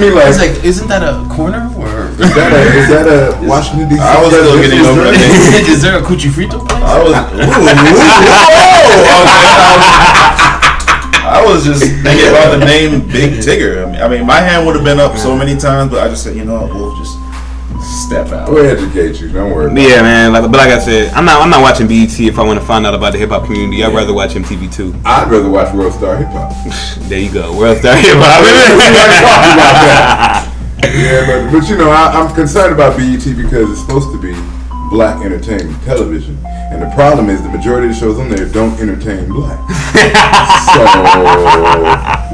me like, it's like, isn't that a corner or is that a Washington D.C.? I was still getting over it. Is there a Cuchi Frito place? I was just thinking about the name Big Tigger. I mean, my hand would have been up so many times, but I just said, you know what, Wolf, just step out. We'll educate you. Don't worry. Yeah, man. But like I said, I'm not watching BET if I want to find out about the hip hop community. I'd rather watch MTV2. I'd rather watch World Star Hip Hop. There you go, World Star Hip Hop. Yeah, but you know, I'm concerned about BET because it's supposed to be black entertainment television, and the problem is the majority of the shows on there don't entertain black. So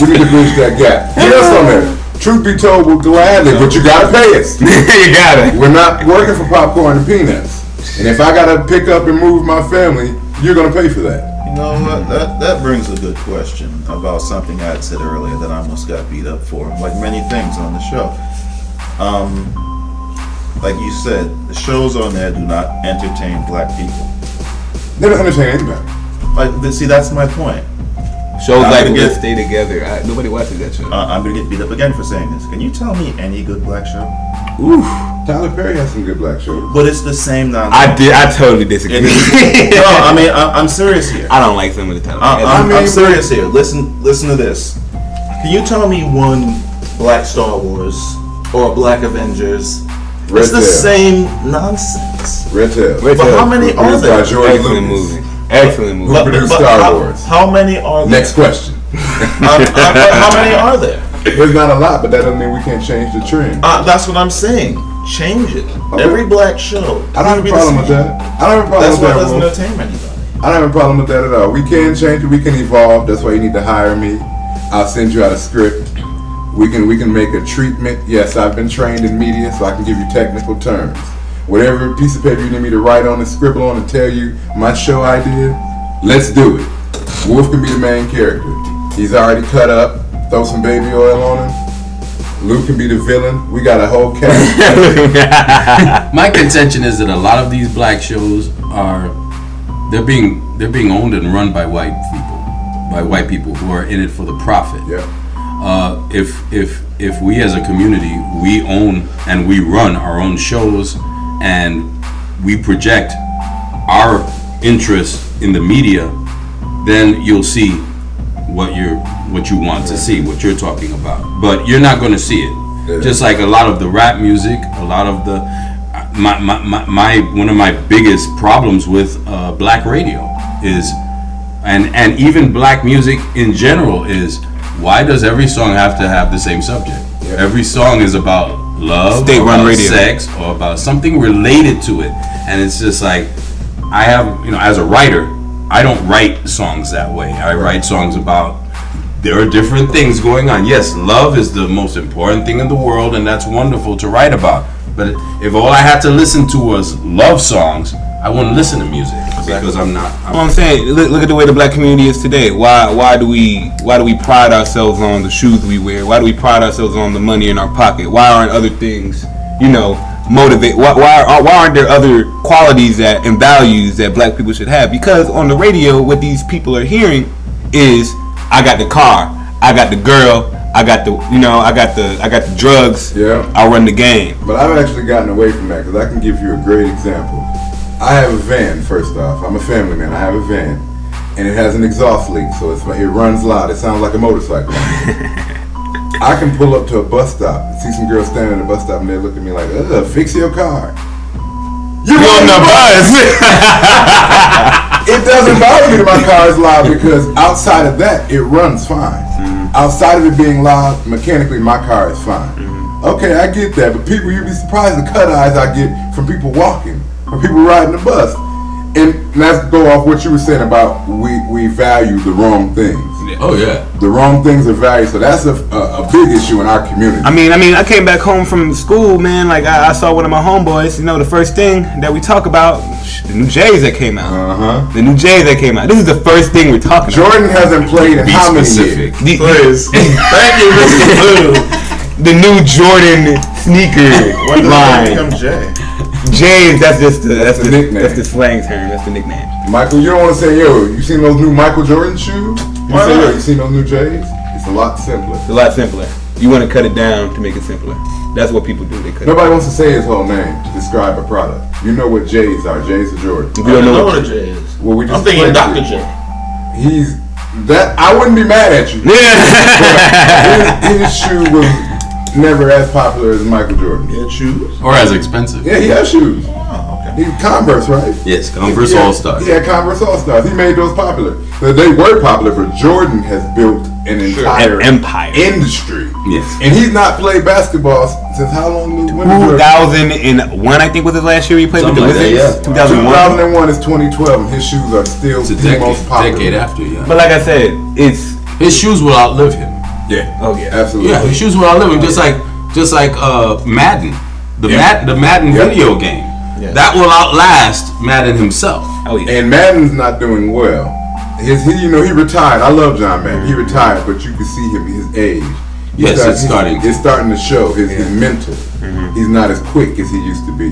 we need to bridge that gap. What else on there? Truth be told, we'll gladly, but you gotta pay us. You got it. We're not working for popcorn and peanuts. And if I gotta pick up and move my family, you're gonna pay for that. You know what? That brings a good question about something I had said earlier that I almost got beat up for, like many things on the show. Like you said, the shows on there do not entertain black people. They don't entertain anybody. Like, see, that's my point. Shows like Let's Stay Together. Nobody watches that show. I'm gonna get beat up again for saying this. Can you tell me any good black show? Oof. Tyler Perry has some good black shows. But it's the same nonsense. I totally disagree. No, I mean, I'm serious here. I don't like some of the Tyler Perry. I'm serious here. Listen to this. Can you tell me one black Star Wars or black Avengers? It's the same nonsense. Red Tail. But how many are there? Excellent movie. Excellent movie. Who produced Star Wars? How many are there? Next question. How many are there? There's not a lot, but that doesn't mean we can't change the trend. That's what I'm saying. Change it. Okay. Every black show. I don't have a problem with that. I don't have a problem with that. That's why it doesn't entertain anybody. I don't have a problem with that at all. We can change it. We can evolve. That's why you need to hire me. I'll send you out a script. We can make a treatment. Yes, I've been trained in media, so I can give you technical terms. Whatever piece of paper you need me to write on and scribble on and tell you my show idea, let's do it. Wolf can be the main character. He's already cut up. Throw some baby oil on him. Luke can be the villain. We got a whole cast. My contention is that a lot of these black shows they're being owned and run by white people who are in it for the profit. Yeah. If we as a community, we own and we run our own shows and we project our interest in the media, then you'll see what you want to see, what you're talking about. But you're not going to see it. Yeah. Just like a lot of the rap music, a lot of the one of my biggest problems with black radio is, and even black music in general is, why does every song have to have the same subject? Yeah. Every song is about love, state-run radio, sex, or about something related to it. And it's just like, I have, as a writer, I don't write songs that way. I write songs about, there are different things going on. Yes, love is the most important thing in the world, and that's wonderful to write about. But if all I had to listen to was love songs, I wouldn't listen to music because I'm not. I'm saying, look at the way the black community is today. Why do we pride ourselves on the shoes we wear? Why do we pride ourselves on the money in our pocket? Why aren't other things, motivate? Why aren't there other qualities and values that black people should have? Because on the radio, what these people are hearing is, I got the car, I got the girl, I got the I got the drugs. Yeah. I run the game. But I've actually gotten away from that because I can give you a great example. I have a van. First off, I'm a family man. I have a van, and it has an exhaust leak, so it runs loud. It sounds like a motorcycle. I can pull up to a bus stop and see some girls standing at a bus stop, and they look at me like, "Ugh, fix your car." You on the bus? It doesn't bother me that my car is loud because outside of that, it runs fine. Mm-hmm. Outside of it being loud, mechanically, my car is fine. Mm-hmm. Okay, I get that, but people, you'd be surprised the cut eyes I get from people walking or people riding the bus. And let's go off what you were saying about we value the wrong things. Oh yeah, the wrong things are valued, so that's a big issue in our community. I mean, I came back home from school, man. Like I saw one of my homeboys. The first thing that we talk about, the new J's that came out. The new J's that came out. This is the first thing we're talking Jordan about. Jordan hasn't played in how many years? Please, thank you, Mr. Blue. The new Jordan sneaker line. When does that become Jay? Jay, that's the nickname. That's the slang term. That's the nickname. Michael, you don't want to say, yo, you seen those new Michael Jordan shoes? You seen those new J's? It's a lot simpler. It's a lot simpler. You want to cut it down to make it simpler. That's what people do. They cut Nobody wants to say his whole name to describe a product. You know what J's are. J's are Jordan. it. We don't know what what. a J is. Well, we just I'm thinking played Dr. it. J. He's that. I wouldn't be mad at you. His shoe was never as popular as Michael Jordan. He had shoes. Or as expensive. Yeah, he has shoes. Oh, okay. He Converse, right? Yes, Converse Yeah, All Stars. Yeah, Converse All Stars. He made those popular. But they were popular, but Jordan has built an entire An empire. industry. Yes. And he's not played basketball since how long? When did Jordan- 2001, I think, was his last year he played Something with the like that, Wizards. yeah. 2001. 2001 is 2012, and his shoes are still It's a the most popular. decade after, yeah. But like I said, it's His shoes will outlive him. Yeah. oh yeah. Absolutely. Yeah, his shoes will outlive him. Just like Madden, the Madden Yeah. video game. Yeah. That will outlast Madden himself. Oh yeah. And Madden's not doing well. He retired. I love John Madden. He retired, but you can see him, his age. Yes, it's starting. It's starting to show his mental. He's not as quick as he used to be,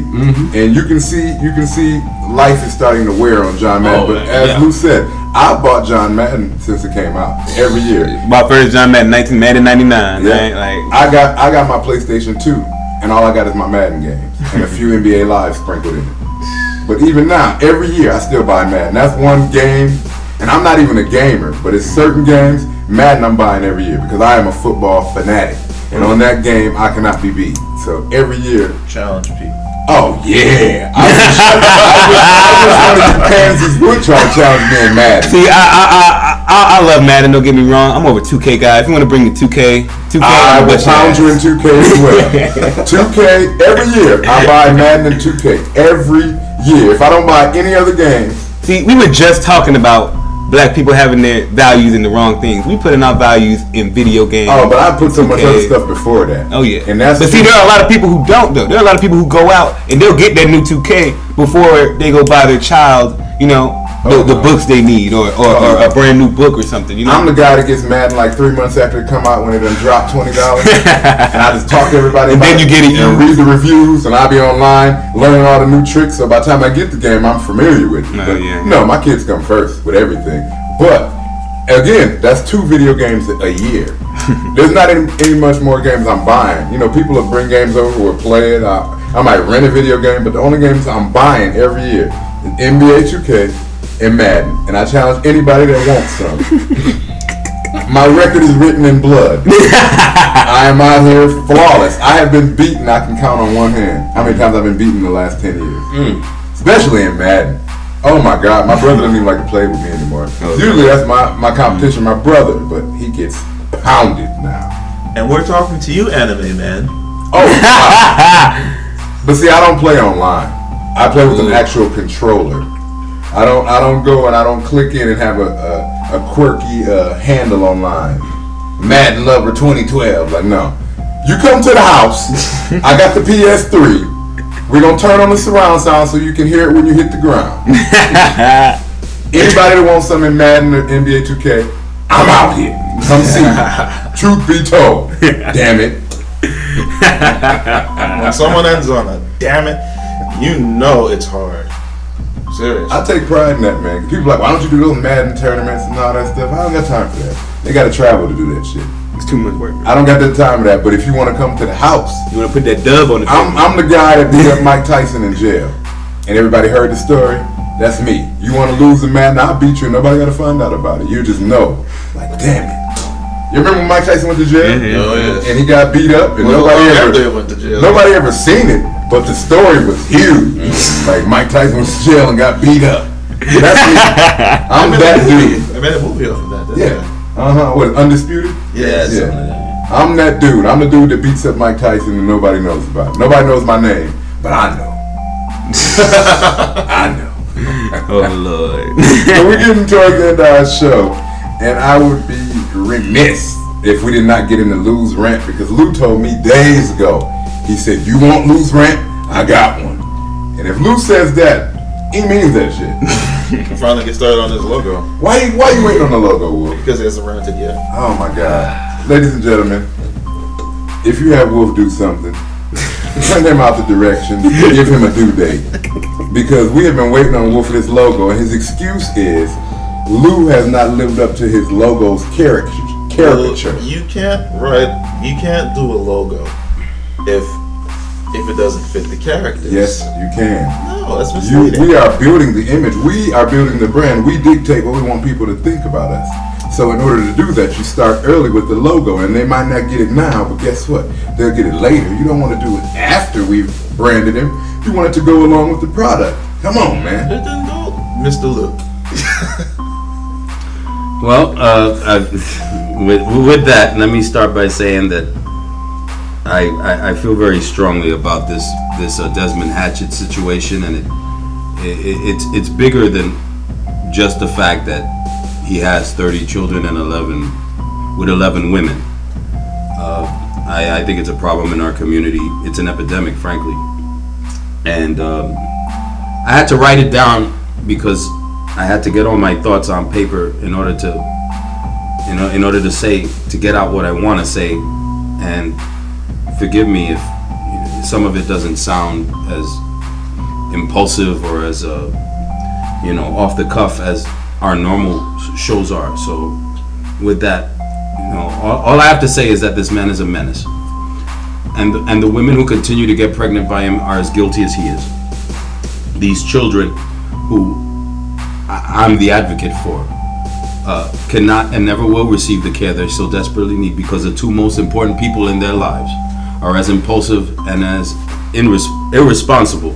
and you can see life is starting to wear on John Madden. Oh, but man, as yeah. Lou said, I bought John Madden since it came out every year. My first John Madden, 1999. Yeah. Right? Like I got my PlayStation 2, and all I got is my Madden games and a few NBA Lives sprinkled in it. But even now, every year I still buy Madden. That's one game, and I'm not even a gamer, but it's certain games, Madden I'm buying every year because I am a football fanatic. And on that game, I cannot be beat. So every year, Challenge people. oh yeah. I wish one of you pansies would try to challenge me in Madden. see, I love Madden. Don't get me wrong. I'm over 2K guy. If you want to bring the 2K, I I'm will gonna pound you in 2K as well. 2K, every year, I buy Madden and 2K. Every year. If I don't buy any other games, See, we were just talking about black people having their values in the wrong things. We put in our values in video games. oh, but I put so much 2K. other stuff before that. Oh yeah, And that's but see, there are a lot of people who don't though. There are a lot of people who go out and they'll get their new 2K before they go buy their child, the books they need or a brand new book or something. I'm the guy that gets mad like 3 months after it come out when it done dropped $20, and I just talk to everybody. And about then you get it and used. read the reviews, and I be online learning all the new tricks. So by the time I get the game, I'm familiar with it. Oh, But yeah. no, my kids come first with everything. But again, that's 2 video games a year. There's not any much more games I'm buying. People will bring games over or play it. I might rent a video game, but the only games I'm buying every year is NBA 2K and Madden. And I challenge anybody that wants some. My record is written in blood. I am out here flawless. I have been beaten. I can count on one hand how many times I've been beaten in the last 10 years. Especially in Madden. Oh my God, my brother doesn't even like to play with me anymore. Usually that's my competition, my brother, but he gets pounded now. And we're talking to you, anime man. Oh, but see, I don't play online. I play with an actual controller. I don't go and I don't click in and have a quirky handle online. Madden Lover 2012. Like, no. You come to the house. I got the PS3. We're going to turn on the surround sound so you can hear it when you hit the ground. Anybody that wants something in Madden or NBA 2K, I'm out here. Come see me. Truth be told. Damn it. When someone ends on a damn it, you know it's hard. Serious. I take pride in that, man. People are like, why don't you do those Madden tournaments and all that stuff? I don't got time for that. They got to travel to do that shit. It's too much work. I don't got the time for that. But if you want to come to the house, You want to put that dub on the I'm the guy that beat up Mike Tyson in jail. And everybody heard the story. That's me. You want to lose a Madden, I'll beat you and nobody got to find out about it. You just know. Like, damn it. You remember when Mike Tyson went to jail? Oh, yes. And he got beat up and Well, nobody they went to jail. ever seen it. But the story was huge. Like Mike Tyson went to jail and got beat up. That's me. I'm that dude. I made a movie off of that. Didn't Yeah. What, Undisputed? Yeah. Yeah. I'm that dude. I'm the dude that beats up Mike Tyson and nobody knows about it. Nobody knows my name, but I know. I know. Oh Lord. So we're getting towards the end of our show, and I would be remiss if we did not get into Lou's rant, because Lou told me days ago, he said, you want Lou's rant? I got one. And if Lou says that, he means that shit. I'm finally get started on this logo Why you waiting on the logo, Wolf? because it hasn't rented yet. Oh my God. Ladies and gentlemen, if you have Wolf do something, send him out the directions, give him a due date. Because we have been waiting on Wolf for this logo, and his excuse is Lou has not lived up to his logo's caricature. Well, you can't do a logo if it doesn't fit the characters. Yes, you can. No, that's misleading. We are building the image. We are building the brand. We dictate what we want people to think about us. So in order to do that, you start early with the logo, and they might not get it now, but guess what? They'll get it later. You don't want to do it after we've branded him. You want it to go along with the product. Come on, man. It didn't go, Mr. Luke. Well, with that, let me start by saying that I feel very strongly about this Desmond Hatchett situation, and it's bigger than just the fact that he has 30 children and 11 women. I think it's a problem in our community. It's an epidemic, frankly. And I had to write it down because I had to get all my thoughts on paper in order to say, to get out what I want to say. And forgive me if some of it doesn't sound as impulsive or as off the cuff as our normal shows are. So with that, all I have to say is that this man is a menace, and the women who continue to get pregnant by him are as guilty as he is. These children who I'm the advocate for cannot and never will receive the care they so desperately need, because the two most important people in their lives are as impulsive and as irresponsible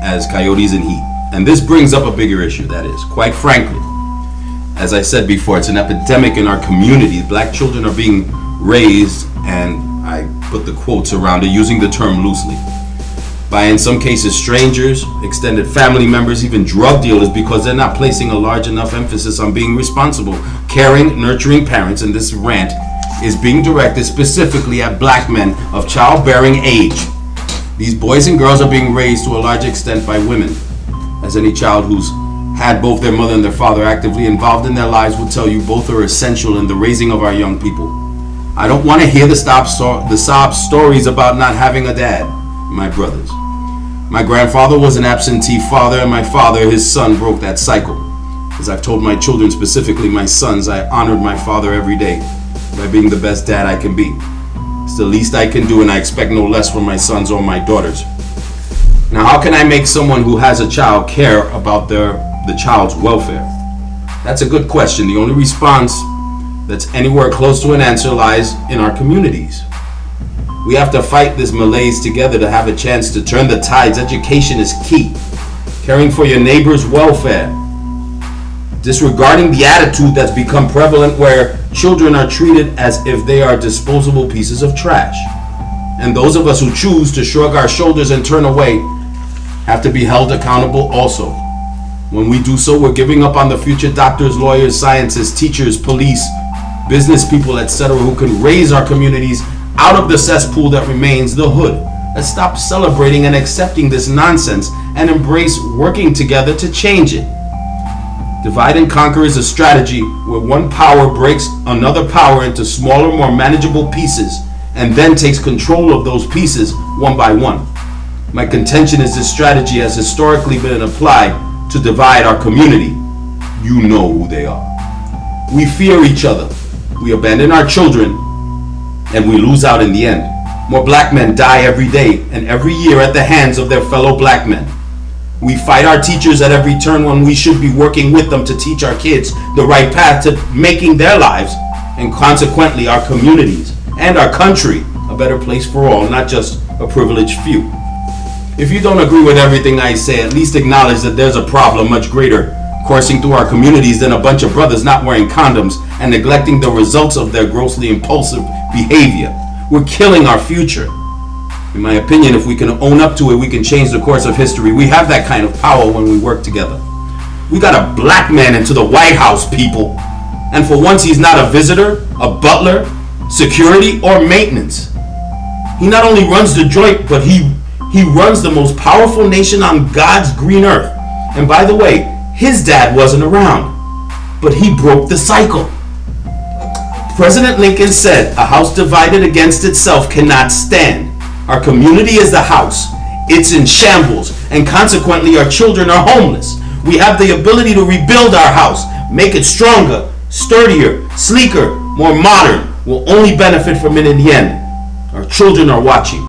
as coyotes and heat. And this brings up a bigger issue, that is, quite frankly, as I said before, it's an epidemic in our community. Black children are being raised, and I put the quotes around it using the term loosely, by in some cases strangers, extended family members, even drug dealers, because they're not placing a large enough emphasis on being responsible, caring, nurturing parents. And this rant is being directed specifically at black men of childbearing age. These boys and girls are being raised to a large extent by women. As any child who's had both their mother and their father actively involved in their lives will tell you, both are essential in the raising of our young people. I don't want to hear the sob stories about not having a dad, my brothers. My grandfather was an absentee father, and my father, his son, broke that cycle. As I've told my children, specifically my sons, I honored my father every day by being the best dad I can be. It's the least I can do, and I expect no less from my sons or my daughters. Now, how can I make someone who has a child care about the child's welfare? That's a good question. The only response that's anywhere close to an answer lies in our communities. We have to fight this malaise together to have a chance to turn the tides. Education is key. Caring for your neighbor's welfare. Disregarding the attitude that's become prevalent where children are treated as if they are disposable pieces of trash. And those of us who choose to shrug our shoulders and turn away have to be held accountable also. When we do so, we're giving up on the future doctors, lawyers, scientists, teachers, police, business people, etc., who can raise our communities out of the cesspool that remains the hood. Let's stop celebrating and accepting this nonsense and embrace working together to change it. Divide and conquer is a strategy where one power breaks another power into smaller, more manageable pieces and then takes control of those pieces one by one. My contention is this strategy has historically been applied to divide our community. You know who they are. We fear each other. We abandon our children, and we lose out in the end. More black men die every day and every year at the hands of their fellow black men. We fight our teachers at every turn when we should be working with them to teach our kids the right path to making their lives, and consequently our communities and our country, a better place for all, not just a privileged few. If you don't agree with everything I say, at least acknowledge that there's a problem much greater coursing through our communities than a bunch of brothers not wearing condoms and neglecting the results of their grossly impulsive behavior. We're killing our future. In my opinion, if we can own up to it, we can change the course of history. We have that kind of power when we work together. We got a black man into the White House, people. And for once, he's not a visitor, a butler, security, or maintenance. He not only runs the joint, but he runs the most powerful nation on God's green earth. And by the way, his dad wasn't around, but he broke the cycle. President Lincoln said, "A house divided against itself cannot stand." Our community is the house. It's in shambles, and consequently our children are homeless. We have the ability to rebuild our house, make it stronger, sturdier, sleeker, more modern, will only benefit from it in the end. Our children are watching.